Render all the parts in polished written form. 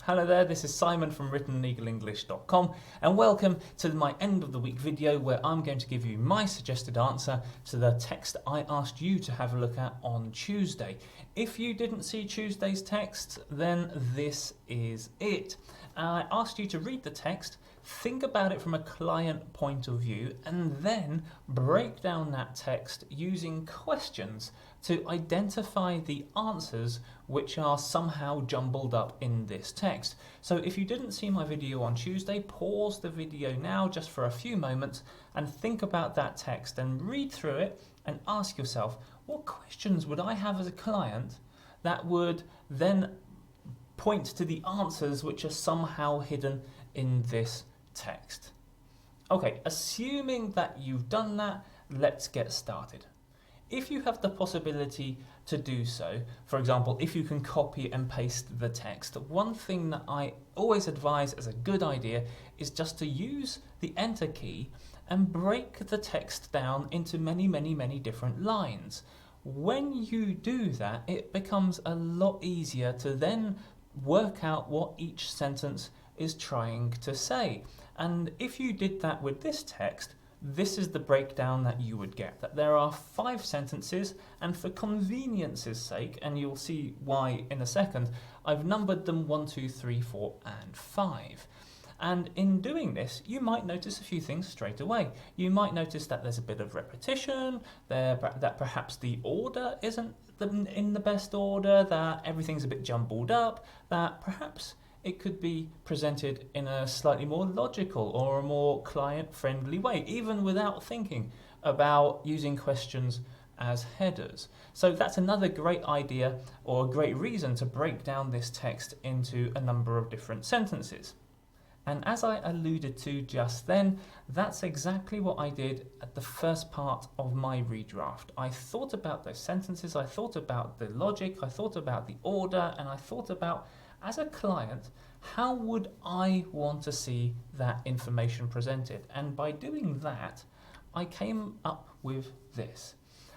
Hello there, this is Simon from writteneaglenglish.com and welcome to my end of the week video where I'm going to give you my suggested answer to the text I asked you to have a look at on Tuesday. If you didn't see Tuesday's text, then this is it. I asked you to read the text, think about it from a client point of view, and then break down that text using questions to identify the answers which are somehow jumbled up in this text. So if you didn't see my video on Tuesday, pause the video now just for a few moments and think about that text and read through it and ask yourself, what questions would I have as a client that would then point to the answers which are somehow hidden in this text? Okay, assuming that you've done that, let's get started. If you have the possibility to do so, for example, if you can copy and paste the text, one thing that I always advise as a good idea is just to use the Enter key and break the text down into many different lines. When you do that, it becomes a lot easier to then work out what each sentence is trying to say. And if you did that with this text, this is the breakdown that you would get, that there are 5 sentences, and for convenience's sake, and you'll see why in a second, I've numbered them 1, 2, 3, 4 and 5. And in doing this, you might notice a few things straight away. You might notice that there's a bit of repetition, that perhaps the order isn't in the best order, that everything's a bit jumbled up, that perhaps it could be presented in a slightly more logical or a more client-friendly way, even without thinking about using questions as headers. So that's another great idea or a great reason to break down this text into a number of different sentences. And as I alluded to just then, that's exactly what I did at the first part of my redraft. I thought about those sentences, I thought about the logic, I thought about the order, and I thought about, as a client, how would I want to see that information presented? And by doing that, I came up with this.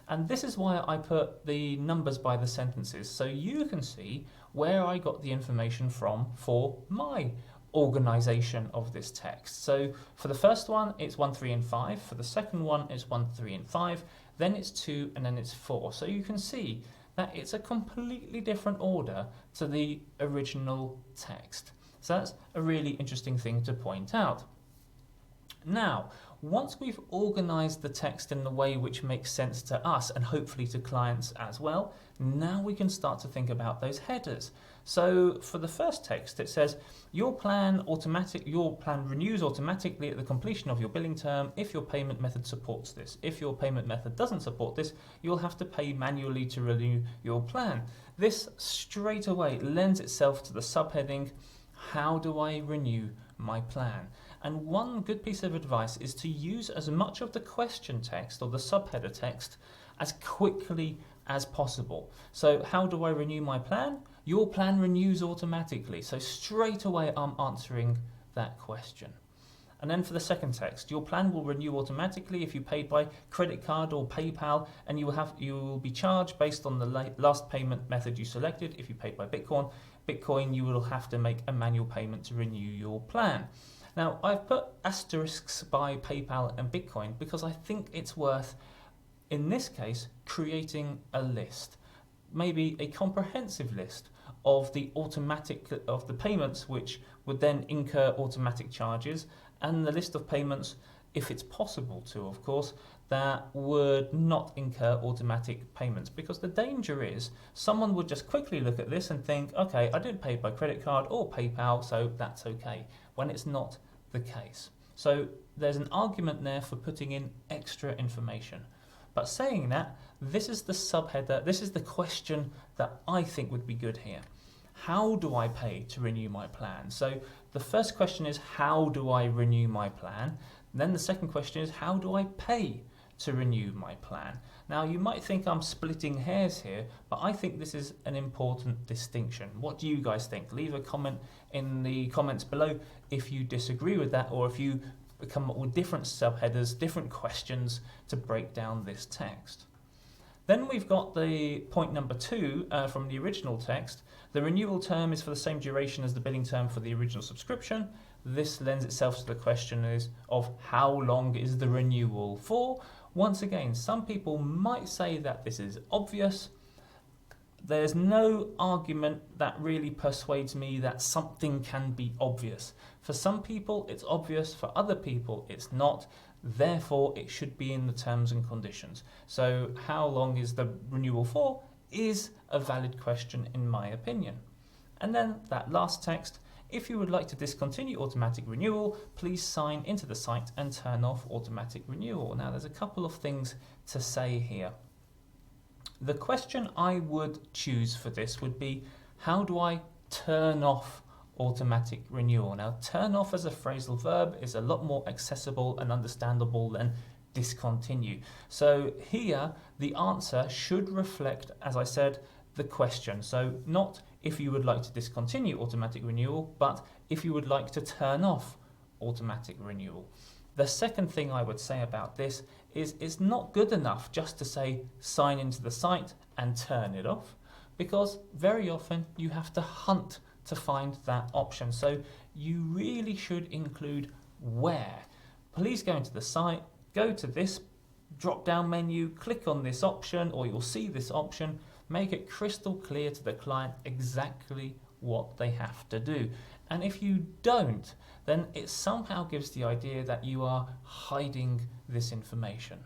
And this is why I put the numbers by the sentences, so you can see where I got the information from for my organization of this text. So for the first one, it's 1, 3 and 5. For the second one, it's 1, 3 and 5. Then it's 2 and then it's 4. So you can see that it's a completely different order to the original text. So that's a really interesting thing to point out. Now, once we've organized the text in the way which makes sense to us and hopefully to clients as well, now we can start to think about those headers. So for the first text, it says, your plan renews automatically at the completion of your billing term if your payment method supports this. If your payment method doesn't support this, you'll have to pay manually to renew your plan. This straight away lends itself to the subheading, how do I renew my plan? And one good piece of advice is to use as much of the question text or the subheader text as quickly as possible. So how do I renew my plan? Your plan renews automatically. So straight away I'm answering that question. And then for the second text, your plan will renew automatically if you paid by credit card or PayPal, and you will be charged based on the last payment method you selected. If you paid by Bitcoin, you will have to make a manual payment to renew your plan. Now, I've put asterisks by PayPal and Bitcoin because I think it's worth, in this case, creating a list, maybe a comprehensive list of the payments which would then incur automatic charges, and the list of payments, if it's possible to, of course, that would not incur automatic payments. Because the danger is someone would just quickly look at this and think, okay, I didn't pay by credit card or PayPal, so that's okay, when it's not the case. So there's an argument there for putting in extra information. But saying that, this is the subheader, this is the question that I think would be good here. How do I pay to renew my plan? So the first question is, how do I renew my plan? And then the second question is, how do I pay to renew my plan? Now you might think I'm splitting hairs here, but I think this is an important distinction. What do you guys think? Leave a comment in the comments below if you disagree with that, or if you come up with different subheaders, different questions to break down this text. Then we've got the point number 2 from the original text, The renewal term is for the same duration as the billing term for the original subscription. This lends itself to the question of how long is the renewal for? Once again, some people might say that this is obvious. There's no argument that really persuades me that something can be obvious. For some people it's obvious, for other people it's not. Therefore, it should be in the terms and conditions. So how long is the renewal for is a valid question in my opinion. And then that last text, if you would like to discontinue automatic renewal, please sign into the site and turn off automatic renewal. Now there's a couple of things to say here. The question I would choose for this would be, how do I turn off automatic renewal? Now, turn off as a phrasal verb is a lot more accessible and understandable than discontinue. So here, the answer should reflect, as I said, the question. So not if you would like to discontinue automatic renewal, but if you would like to turn off automatic renewal. The second thing I would say about this is it's not good enough just to say sign into the site and turn it off, because very often you have to hunt to find that option. So you really should include where. Please go into the site, go to this drop down menu, click on this option, or you'll see this option, make it crystal clear to the client exactly what they have to do. And if you don't, then it somehow gives the idea that you are hiding this information.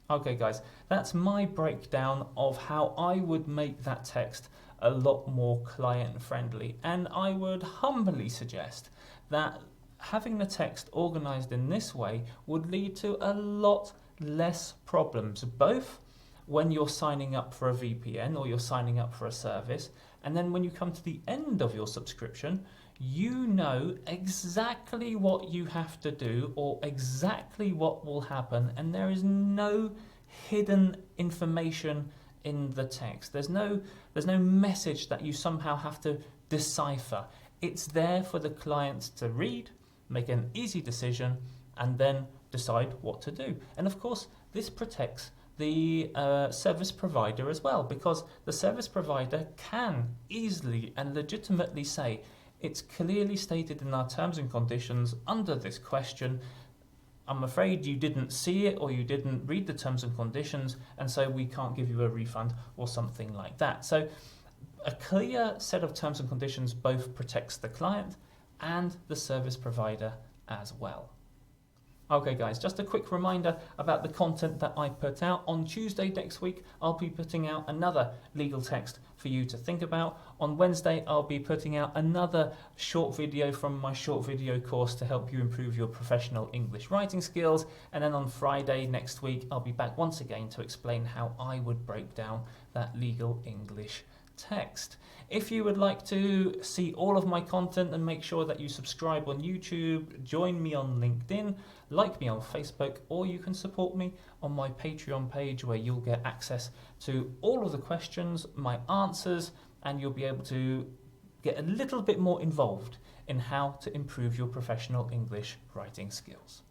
Okay guys, that's my breakdown of how I would make that text a lot more client friendly, and I would humbly suggest that having the text organized in this way would lead to a lot less problems, both when you're signing up for a VPN or you're signing up for a service, and then when you come to the end of your subscription, you know exactly what you have to do or exactly what will happen, and there is no hidden information in the text. There's no message that you somehow have to decipher. It's there for the clients to read, make an easy decision, and then decide what to do. And of course, this protects the service provider as well, because the service provider can easily and legitimately say, it's clearly stated in our terms and conditions under this question, I'm afraid you didn't see it or you didn't read the terms and conditions, and so we can't give you a refund or something like that. So a clear set of terms and conditions both protects the client and the service provider as well. Okay guys, just a quick reminder about the content that I put out. On Tuesday next week, I'll be putting out another legal text for you to think about. On Wednesday, I'll be putting out another short video from my short video course to help you improve your professional English writing skills. And then on Friday next week, I'll be back once again to explain how I would break down that legal English text. If you would like to see all of my content and make sure that you subscribe on YouTube, join me on LinkedIn, like me on Facebook, or you can support me on my Patreon page where you'll get access to all of the questions, my answers, and you'll be able to get a little bit more involved in how to improve your professional English writing skills.